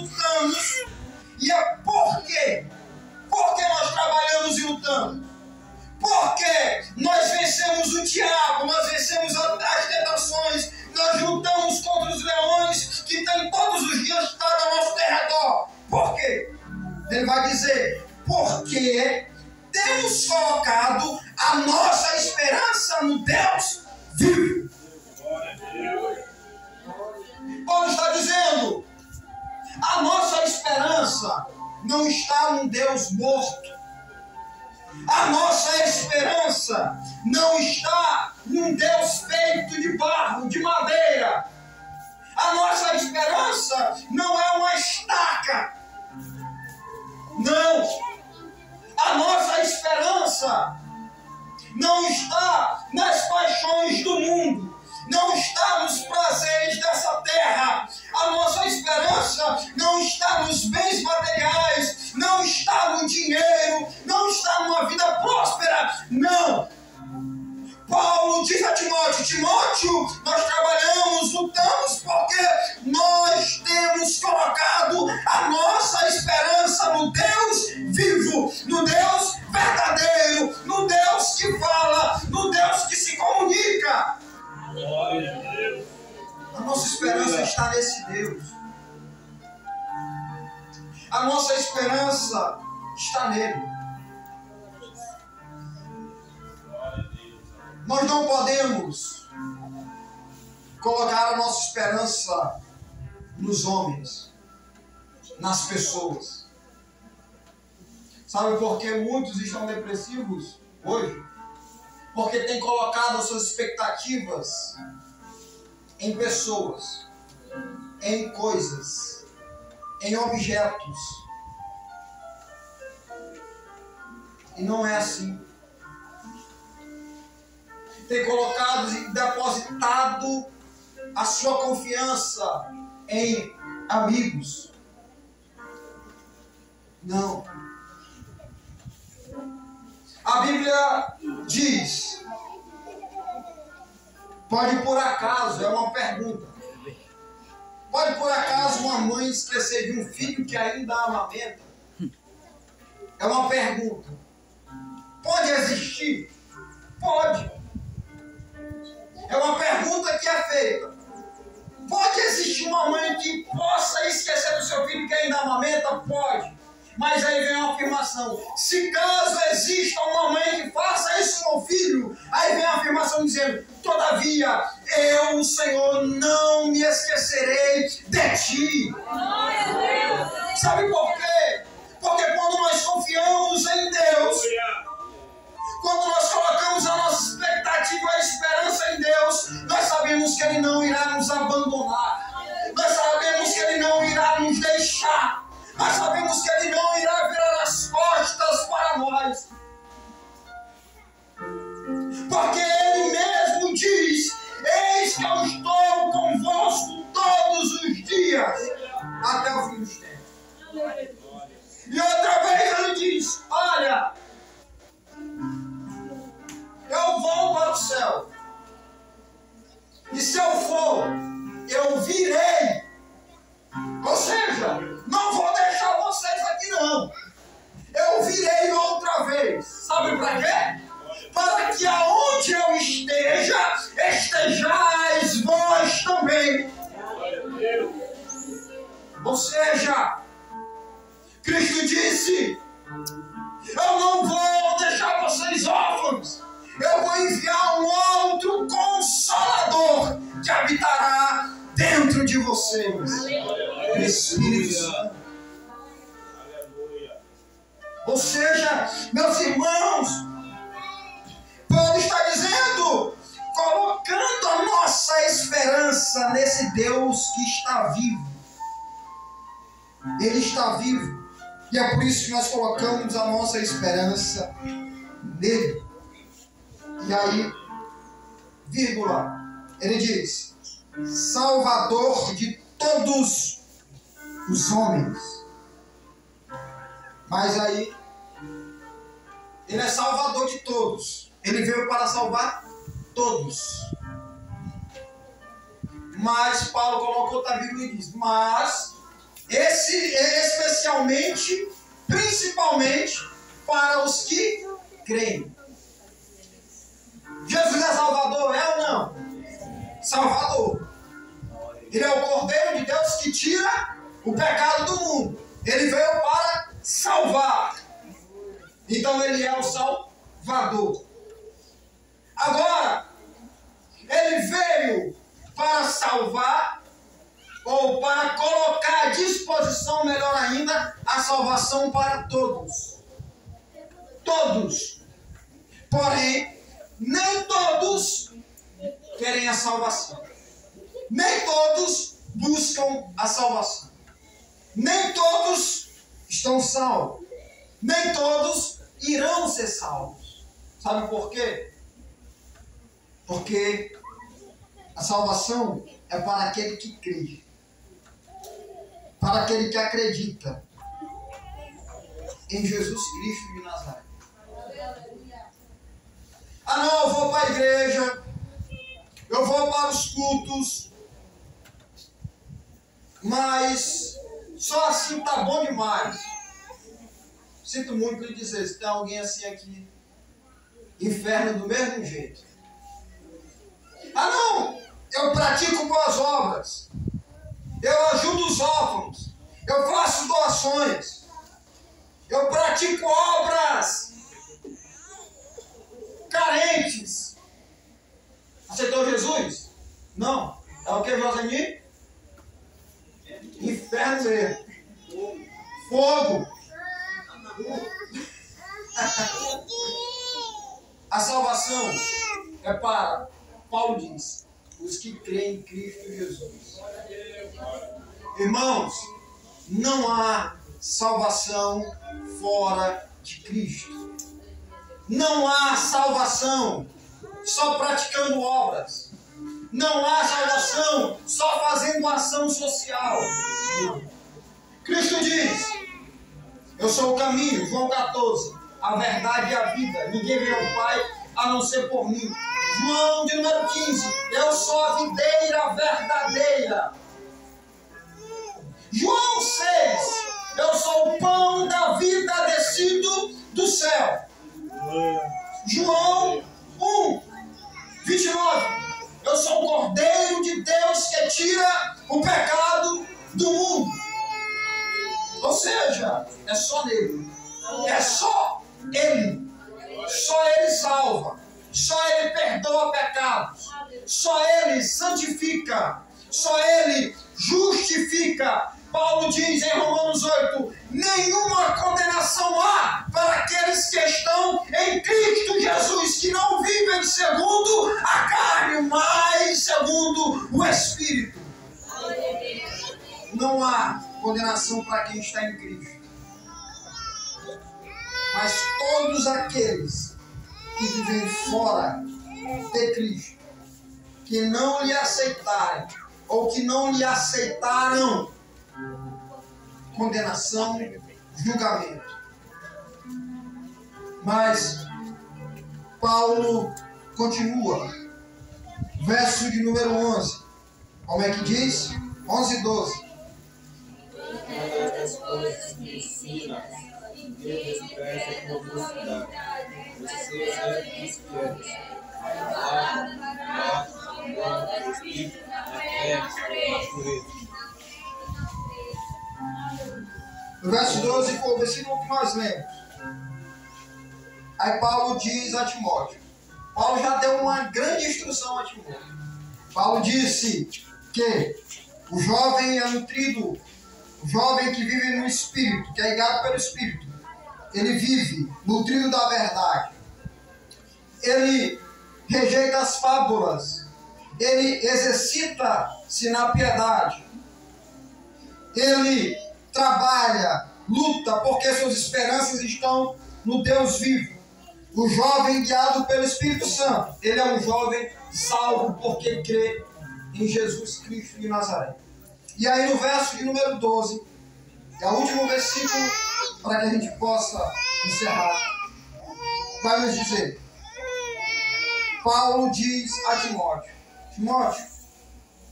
lutamos. E é por quê? Por que nós trabalhamos e lutamos? Porque nós vencemos o diabo, nós vencemos as tentações, nós lutamos contra os leões que tem todos os dias estado ao nosso derredor. Por quê? Ele vai dizer, porque temos colocado a nossa esperança no Deus vivo. Paulo está dizendo, a nossa esperança não está num Deus morto. A nossa esperança não está num Deus feito de barro, de madeira. A nossa esperança não é uma estaca. Não. A nossa esperança não está nas paixões do mundo. Não está nos prazeres dessa terra. A nossa esperança não está nos bens materiais, não está no dinheiro, não está numa vida próspera. Não. Paulo diz a Timóteo, Timóteo, nós trabalhamos, lutamos porque nós temos colocado a nossa esperança no Deus vivo, no Deus verdadeiro, no Deus que fala, no Deus que se comunica. A nossa esperança está nesse Deus. A nossa esperança está nele. Nós não podemos colocar a nossa esperança nos homens, nas pessoas. Sabe por que muitos estão depressivos hoje? Porque têm colocado as suas expectativas em pessoas, em coisas, em objetos. E não é assim. Tem colocado e depositado a sua confiança em amigos. Não. A Bíblia diz, pode por acaso, é uma pergunta, pode por acaso uma mãe esquecer de um filho que ainda amamenta? É uma pergunta. Pode existir? Pode. É uma pergunta que é feita. Pode existir uma mãe que possa esquecer do seu filho que ainda amamenta? Pode. Mas aí vem uma afirmação. Se caso exista uma mãe que faça isso com o filho, aí vem a afirmação dizendo, todavia, eu, o Senhor, não me esquecerei de ti. Sabe por quê? Porque quando nós confiamos em Deus, quando nós colocamos a nossa expectativa, a esperança em Deus, nós sabemos que Ele não irá nos abandonar. Nós sabemos que Ele não irá nos deixar. Nós sabemos que Ele não irá virar as costas para nós. Porque Ele mesmo diz, eis que eu estou convosco todos os dias, até o fim dos tempos. E outra vez Ele diz, olha, eu vou para o céu. E se eu for, eu virei. Ou seja, não vou deixar vocês aqui não. Eu virei outra vez. Sabe para quê? Para que aonde eu esteja, estejais vós também. Ou seja, Cristo disse, eu não vou deixar vocês órfãos. Eu vou enviar um outro Consolador que habitará dentro de vocês. Espírito Santo. Ou seja, meus irmãos, Paulo está dizendo, colocando a nossa esperança nesse Deus que está vivo. Ele está vivo. E é por isso que nós colocamos a nossa esperança nele. E aí, vírgula, ele diz, Salvador de todos os homens. Mas aí, ele é Salvador de todos. Ele veio para salvar todos. Mas Paulo colocou outra vírgula e diz, mas especialmente, principalmente, para os que creem. Jesus é Salvador, é ou não? Salvador. Ele é o Cordeiro de Deus que tira o pecado do mundo. Ele veio para salvar. Então ele é o Salvador. Agora, ele veio para salvar, ou para colocar à disposição, melhor ainda, a salvação para todos. Todos. Porém, nem todos querem a salvação. Nem todos buscam a salvação. Nem todos estão salvos. Nem todos irão ser salvos. Sabe por quê? Porque a salvação é para aquele que crê. Para aquele que acredita em Jesus Cristo de Nazaré. Ah não, eu vou para a igreja, eu vou para os cultos, mas só assim tá bom demais. Sinto muito lhe dizer, se tem alguém assim aqui, inferno do mesmo jeito. Ah não, eu pratico boas obras, eu ajudo os órfãos, eu faço doações, eu pratico obras carentes. Aceitou Jesus? Não. É o que, Josenir? Inferno mesmo. Fogo. A salvação é para, Paulo diz, os que creem em Cristo Jesus. Irmãos, não há salvação fora de Cristo. Não há salvação só praticando obras. Não há salvação só fazendo ação social. Cristo diz, eu sou o caminho, João 14, a verdade e a vida. Ninguém vem ao Pai a não ser por mim. João de número 15, eu sou a videira verdadeira. João 6, eu sou o pão da vida descido do céu. João 1, 29, eu sou o Cordeiro de Deus que tira o pecado do mundo. Ou seja, é só nele. É só ele. Só ele salva. Só ele perdoa pecados. Só ele santifica. Só ele justifica. Paulo diz em Romanos 8, nenhuma condenação há para aqueles que estão em Cristo Jesus, que não vivem segundo a carne, mas segundo o Espírito. Não há condenação para quem está em Cristo. Mas todos aqueles que vivem fora de Cristo, que não lhe aceitarem, ou que não lhe aceitaram, condenação, julgamento. Mas Paulo continua. Verso de número 11. Como é que diz? 11 e 12. Todas as coisas que ensinas, Deus expressa a tua mocidade. Você é dos fiéis. A Espírito, a fé, a pureza. No verso 12 foi o versículo que nós lemos. Aí Paulo diz a Timóteo. Paulo já deu uma grande instrução a Timóteo. Paulo disse que o jovem é nutrido, o jovem que vive no Espírito, que é guiado pelo Espírito, ele vive nutrido da verdade. Ele rejeita as fábulas. Ele exercita-se na piedade. Ele trabalha, luta, porque suas esperanças estão no Deus vivo. O jovem guiado pelo Espírito Santo, ele é um jovem salvo porque crê em Jesus Cristo de Nazaré. E aí no verso de número 12, é o último versículo para que a gente possa encerrar, vai nos dizer, Paulo diz a Timóteo, Timóteo,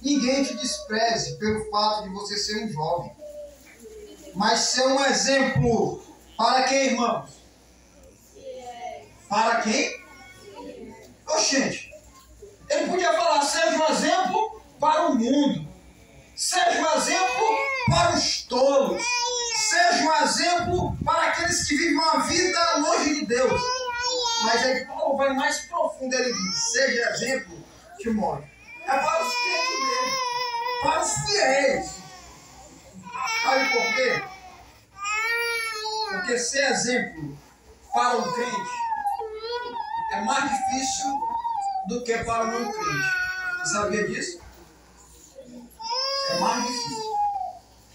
ninguém te despreze pelo fato de você ser um jovem. mas ser um exemplo para quem, irmãos? Para quem? Gente, ele podia falar, seja um exemplo para o mundo, seja um exemplo para os tolos, seja um exemplo para aqueles que vivem uma vida longe de Deus. Mas aí Paulo vai mais profundo, ele diz, seja exemplo, Timóteo. É para os crentes mesmo, para os fiéis. Sabe por quê? Porque ser exemplo para um crente é mais difícil do que para um não crente. Você sabia disso? É mais difícil.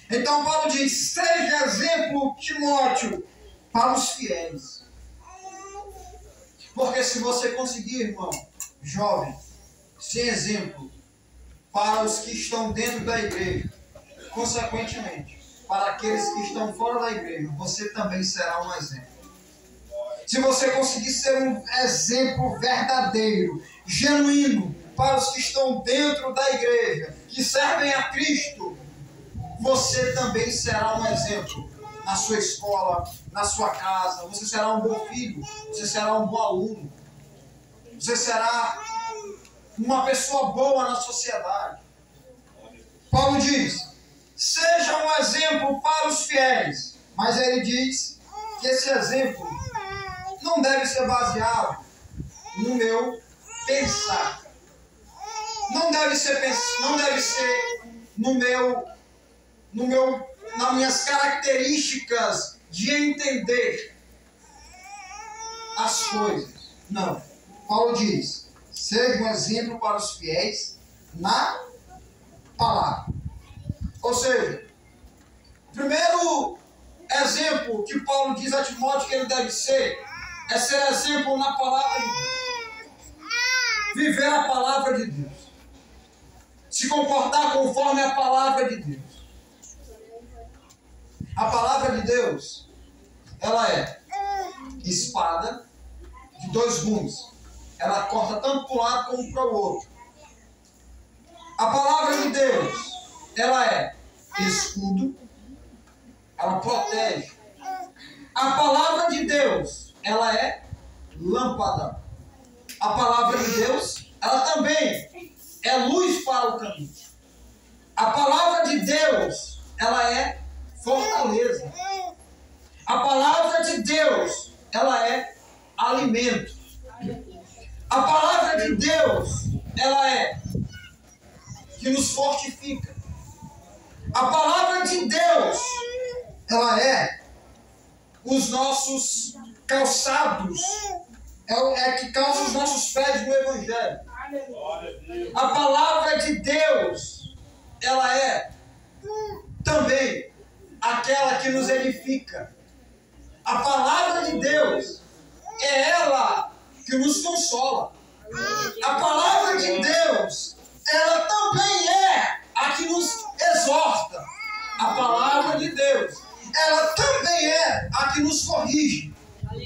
Então Paulo diz, seja exemplo, Timóteo, para os fiéis. Porque se você conseguir, irmão, jovem, ser exemplo para os que estão dentro da igreja, consequentemente, para aqueles que estão fora da igreja, você também será um exemplo. Se você conseguir ser um exemplo verdadeiro, genuíno, para os que estão dentro da igreja, que servem a Cristo, você também será um exemplo na sua escola, na sua casa. Você será um bom filho, você será um bom aluno, você será uma pessoa boa na sociedade. Paulo diz, seja um exemplo para os fiéis, mas ele diz que esse exemplo não deve ser baseado no meu pensar. Não deve ser nas minhas características de entender as coisas. Não. Paulo diz, seja um exemplo para os fiéis na palavra. Ou seja, o primeiro exemplo que Paulo diz a Timóteo que ele deve ser, é ser exemplo na palavra de Deus. Viver a palavra de Deus. Se comportar conforme a palavra de Deus. A palavra de Deus, ela é espada de dois gumes. Ela corta tanto para um lado como para o outro. A palavra de Deus, ela é escudo. Ela protege. A palavra de Deus, ela é lâmpada. A palavra de Deus, ela também é luz para o caminho. A palavra de Deus, ela é fortaleza. A palavra de Deus, ela é alimento. A palavra de Deus, ela é que nos fortifica. A palavra de Deus, ela é os nossos calçados, é que calça os nossos pés no Evangelho. A palavra de Deus, ela é também aquela que nos edifica. A palavra de Deus é ela que nos consola. A palavra de Deus, ela também é a que nos exorta. A palavra de Deus, ela também é a que nos corrige.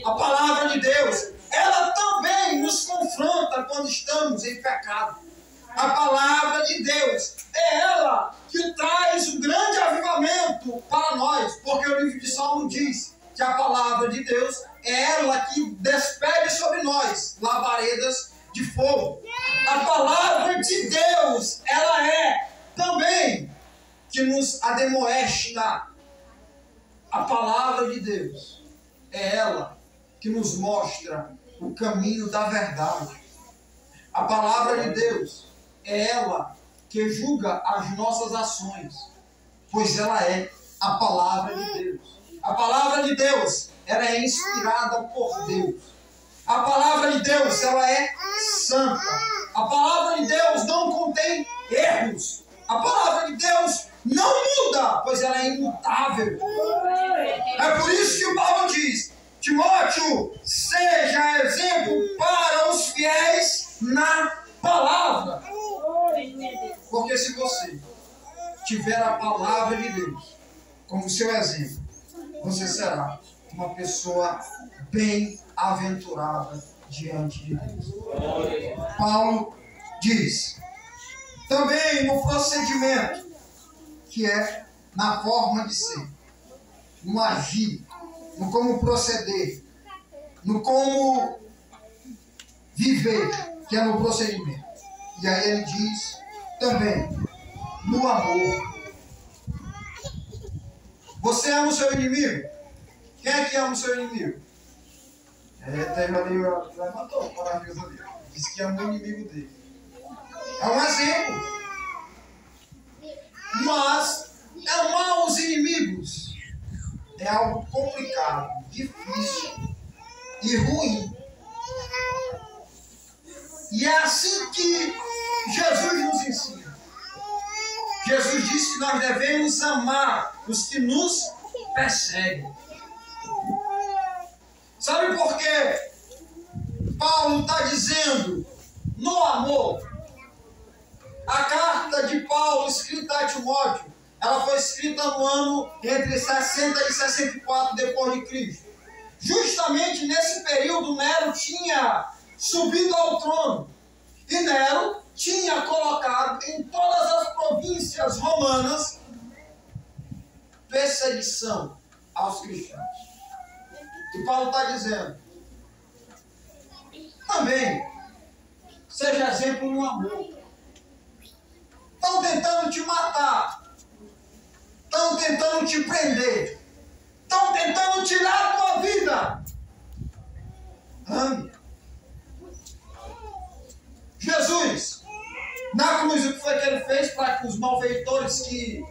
A palavra de Deus, ela também nos confronta quando estamos em pecado. A palavra de Deus é ela que traz o grande avivamento para nós, porque o livro de Salmo diz que a palavra de Deus é ela que despede sobre nós labaredas de fogo. A palavra de Deus, ela é também que nos ademoesta. A palavra de Deus é ela que nos mostra o caminho da verdade. A palavra de Deus é ela que julga as nossas ações, pois ela é a palavra de Deus. A palavra de Deus, ela é inspirada por Deus. A palavra de Deus, ela é santa. A palavra de Deus não contém erros. A palavra de Deus não muda, pois ela é imutável. É por isso que o Paulo diz, Timóteo, seja exemplo para os fiéis na palavra. Porque se você tiver a palavra de Deus como seu exemplo, você será uma pessoa bem-aventurada diante de Deus. Paulo diz, também no procedimento, que é na forma de ser. no agir, no como proceder, no como viver, que é no procedimento. E aí ele diz também, no amor. Você ama o seu inimigo? Quem é que ama o seu inimigo? Teve ali, levantou o corajoso ali. Disse que ama o inimigo dele. É um exemplo. Mas amar os inimigos é algo complicado, difícil e ruim. E é assim que Jesus nos ensina. Jesus disse que nós devemos amar os que nos perseguem. Sabe por quê? Paulo está dizendo no amor. A carta de Paulo escrita a Timóteo, ela foi escrita no ano entre 60 e 64 depois de Cristo. Justamente nesse período Nero tinha subido ao trono. E Nero tinha colocado em todas as províncias romanas perseguição aos cristãos. E Paulo está dizendo, também, seja exemplo no amor. Estão tentando te matar. Estão tentando te prender. Estão tentando tirar a tua vida. Ame. Jesus, na cruz, o que foi que ele fez para que os malfeitores que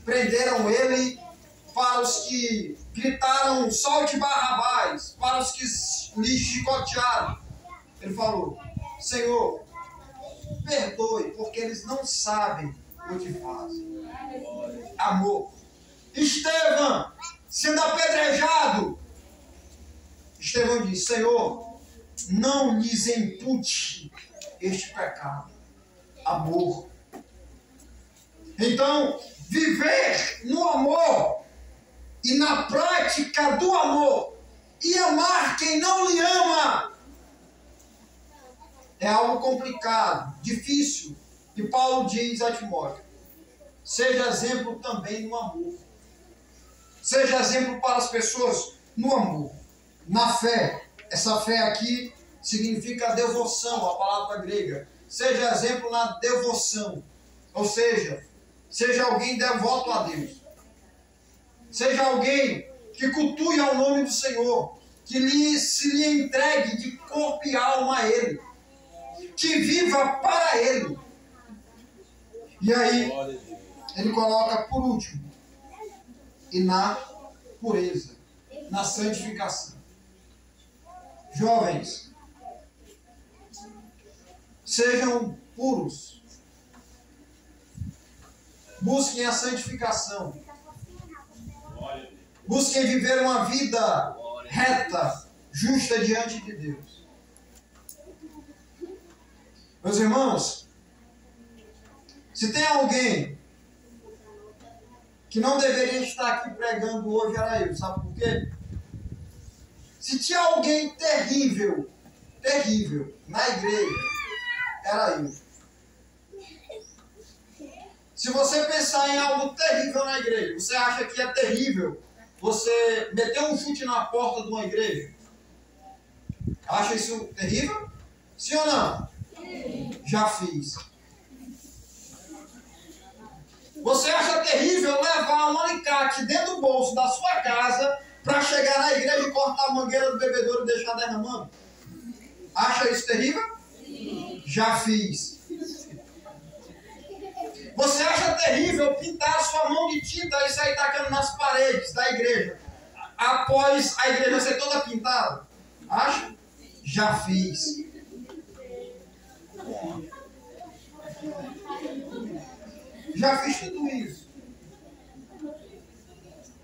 prenderam ele, para os que gritaram solte Barrabás, para os que lhe chicotearam, ele falou, Senhor, perdoe, porque eles não sabem o que fazem. Amor. Estevão, sendo apedrejado, Estevão disse, Senhor, não lhes impute este pecado. Amor. Então, viver no amor e na prática do amor e amar quem não lhe ama é algo complicado, difícil. E Paulo diz a Timóteo, seja exemplo também no amor. Seja exemplo para as pessoas no amor, na fé. Essa fé aqui significa devoção, a palavra grega. Seja exemplo na devoção. Ou seja, seja alguém devoto a Deus. Seja alguém que cultue ao nome do Senhor. Que se lhe entregue de corpo e alma a Ele. Que viva para Ele. E aí, ele coloca por último. E na pureza. Na santificação. Jovens, sejam puros. Busquem a santificação. Busquem viver uma vida reta, justa diante de Deus. Meus irmãos, se tem alguém que não deveria estar aqui pregando hoje, era eu. Sabe por quê? Se tinha alguém terrível na igreja, era eu. Se você pensar em algo terrível na igreja, você acha que é terrível você meter um chute na porta de uma igreja? Acha isso terrível? Sim ou não? Sim. Já fiz. Você acha terrível levar um alicate dentro do bolso da sua casa para chegar na igreja e cortar a mangueira do bebedouro e deixar derramando? Acha isso terrível? Sim. Já fiz. Você acha terrível pintar a sua mão de tinta e sair tacando nas paredes da igreja após a igreja ser toda pintada? Acha? Já fiz. Já fiz tudo isso.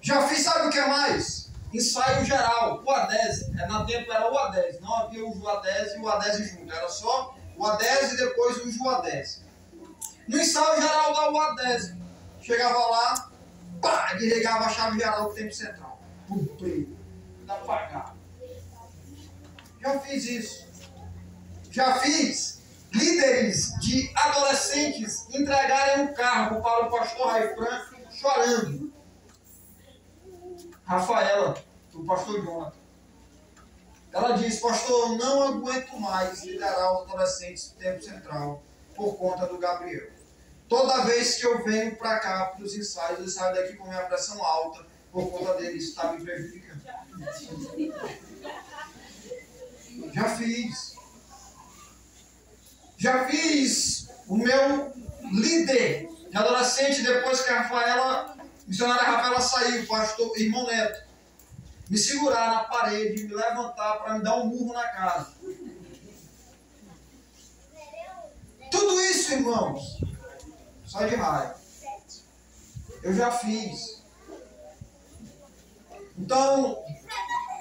Já fiz, sabe o que mais? Ensaio geral, o ADESE. Na tempo era o ADESE, não havia o Juadese e o ADESE junto. Era só o ADESE e depois o Juadese. No ensaio geral da UADESE, chegava lá, pá, desligava a chave geral do tempo central. Pum, dá pra pagar. Já fiz isso. Já fiz líderes de adolescentes entregarem um cargo para o pastor Raifran chorando. Rafaela, do pastor Jonathan. Ela disse: pastor, eu não aguento mais liderar os adolescentes do Tempo Central por conta do Gabriel. Toda vez que eu venho para cá, para os ensaios, eu saio daqui com minha pressão alta por conta dele, isso está me prejudicando. Já fiz o meu líder de adolescente depois que a missionária Rafaela saiu, o pastor irmão Neto, me segurar na parede, me levantar para me dar um murro na cara. Tudo isso, irmãos, só de raiva. Eu já fiz. Então,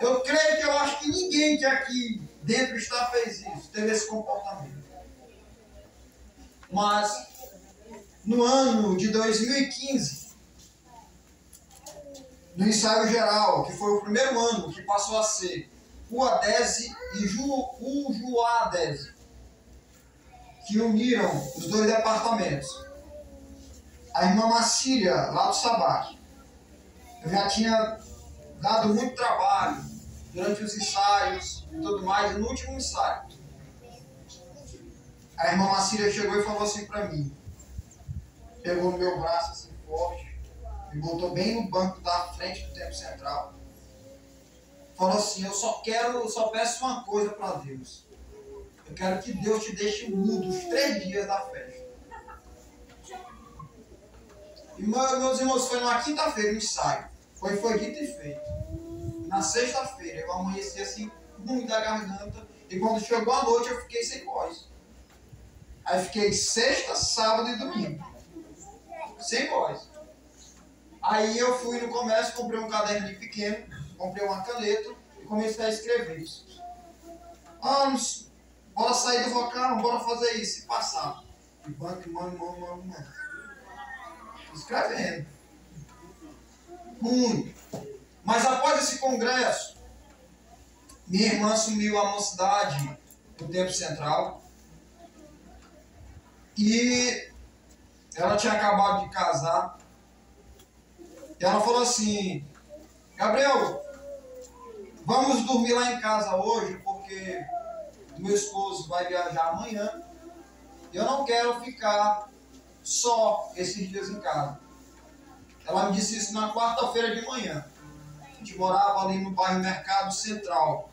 eu creio que eu acho que ninguém que aqui dentro fez isso, teve esse comportamento. Mas, no ano de 2015, no ensaio geral, que foi o primeiro ano que passou a ser o ADESE e o Juadese, que uniram os dois departamentos. A irmã Macília, lá do Sabac, eu já tinha dado muito trabalho durante os ensaios e tudo mais, e no último ensaio, a irmã Macília chegou e falou assim para mim, pegou no meu braço assim forte, me botou bem no banco da frente do Tempo Central, falou assim: eu só peço uma coisa para Deus. Eu quero que Deus te deixe mudo os 3 dias da festa. E meus irmãos, foi numa quinta-feira o ensaio. Foi dito e feito. Na sexta-feira eu amanheci assim, ruim da garganta. E quando chegou a noite eu fiquei sem voz. Aí fiquei sexta, sábado e domingo sem voz. Aí eu fui no comércio, comprei um caderninho pequeno, comprei uma caneta e comecei a escrever isso. Bora sair do vocal, bora fazer isso e passar. E banco, mano. Escrevendo. Ruim. Mas após esse congresso, minha irmã assumiu a mocidade do Tempo Central. E ela tinha acabado de casar. E ela falou assim: Gabriel, vamos dormir lá em casa hoje, porque meu esposo vai viajar amanhã. E eu não quero ficar só esses dias em casa. Ela me disse isso na quarta-feira de manhã. A gente morava ali no bairro Mercado Central,